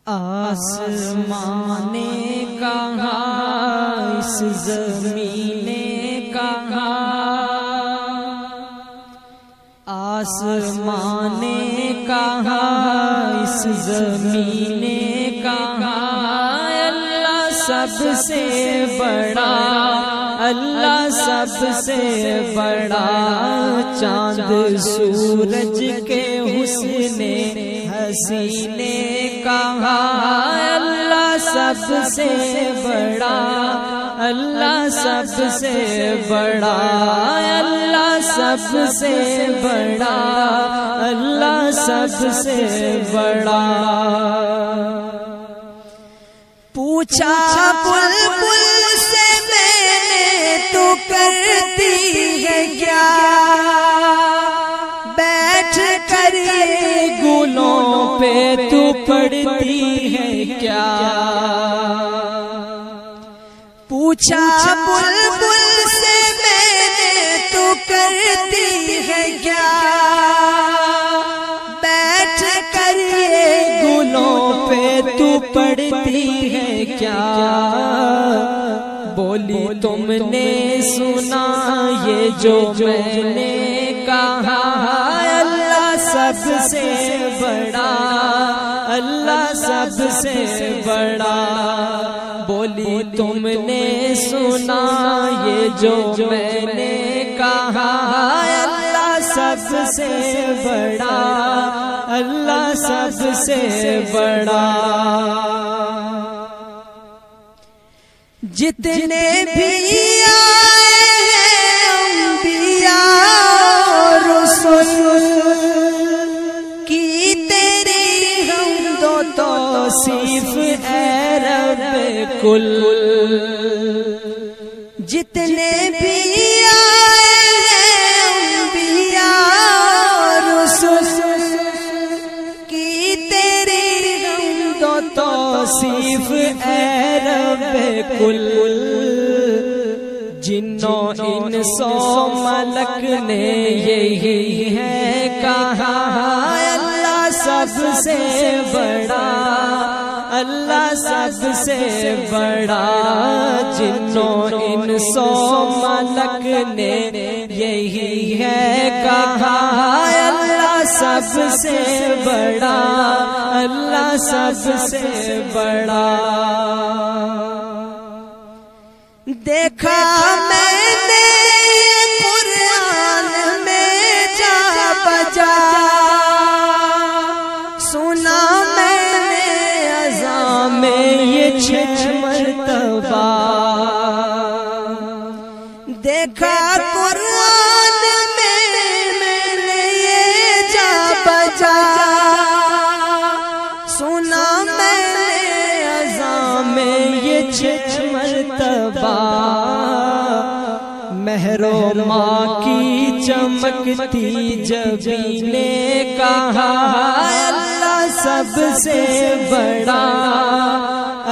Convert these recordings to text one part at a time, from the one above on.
آسمان نے کہا اس زمین نے کہا، آسمان نے کہا اس زمین نے کہا، اللہ سب سے بڑا، اللہ سب سے بڑا، چاند سورج کے حسن حسین نے کہا، اللہ سب سے بڑا، اللہ سب سے بڑا، اللہ سب سے بڑا، اللہ سب سے بڑا۔ پوچھا بلبل سے میں نے تو کرتی ہے کیا، بیٹھ کر گلوں پہ تو پڑتی ہے کیا، پوچھا بلبل سے میں نے تو کرتی ہے کیا، بیٹھ کر گلوں پہ تو پڑتی ہے کیا، بولی تم نے سنا یہ جو میں نے کہا، اللہ سب سے بڑا، اللہ سب سے بڑا، بولی تم نے سنا یہ جو میں نے کہا، اللہ سب سے بڑا، اللہ سب سے بڑا۔ جتنے بھی آئے ہیں انبیاء اور رسول کی تیری حمد و توصیف اے رب کل، جتنے بھی آئے ہیں انبیاء اور رسول کی تیری حمد و توصیف اے رب کل، جنوں انس و ملک نے یہی ہے کہا، اللہ سب سے بڑا، اللہ سب سے بڑا، جنوں انس و ملک نے یہی ہے کہا، اللہ سب سے بڑا، اللہ سب سے بڑا۔ دیکھا میں نے قرآن میں جا بجا، سنا میں نے اذان میں یہ 6 مرتبہ، دیکھا قرآن میں نے یہ جا بجا، سنا میں نے اذان میں یہ 6 مرتبہ، مہر و ماں کی چمکتی جبین نے کہا، اللہ سب سے بڑا،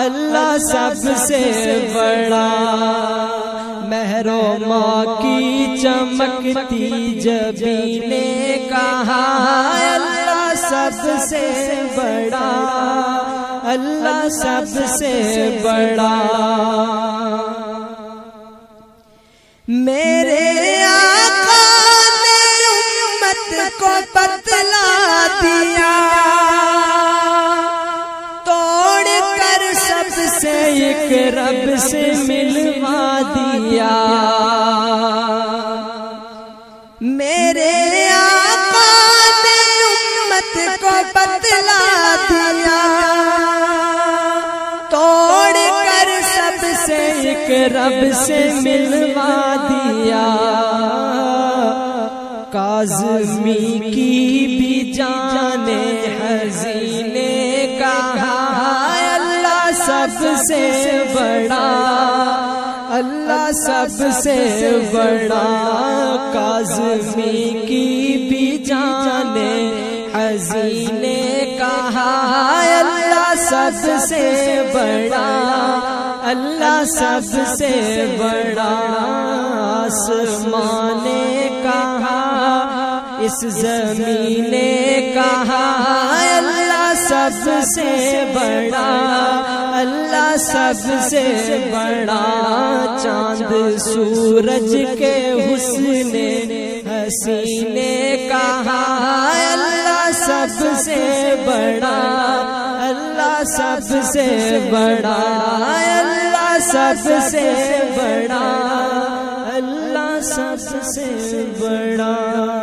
اللہ سب سے بڑا، مہر و ماں کی چمکتی جبین نے کہا، اللہ سب سے بڑا، اللہ سب سے بڑا۔ میرے آقا نے امت کو بتلا دیا، توڑ کر سب سے ایک رب سے ملوا دیا، میرے آقا نے امت کو بتلا دیا، توڑ کر سب سے ایک رب سے ملوا دیا، کاظمی کی بھی جان حزین نے کہا، اللہ سب سے بڑا، اللہ سب سے بڑا، کاظمی کی بھی جان حزین نے کہا، اللہ سب سے بڑا، اللہ سب سے بڑا۔ آسمان نے کہا اس زمین نے کہا، اللہ سب سے بڑا، اللہ سب سے بڑا، چاند سورج کے حسن حسین نے کہا اللہ سب سے بڑا، اللہ سب سے بڑا، اللہ سب سے بڑا، اللہ سب سے بڑا۔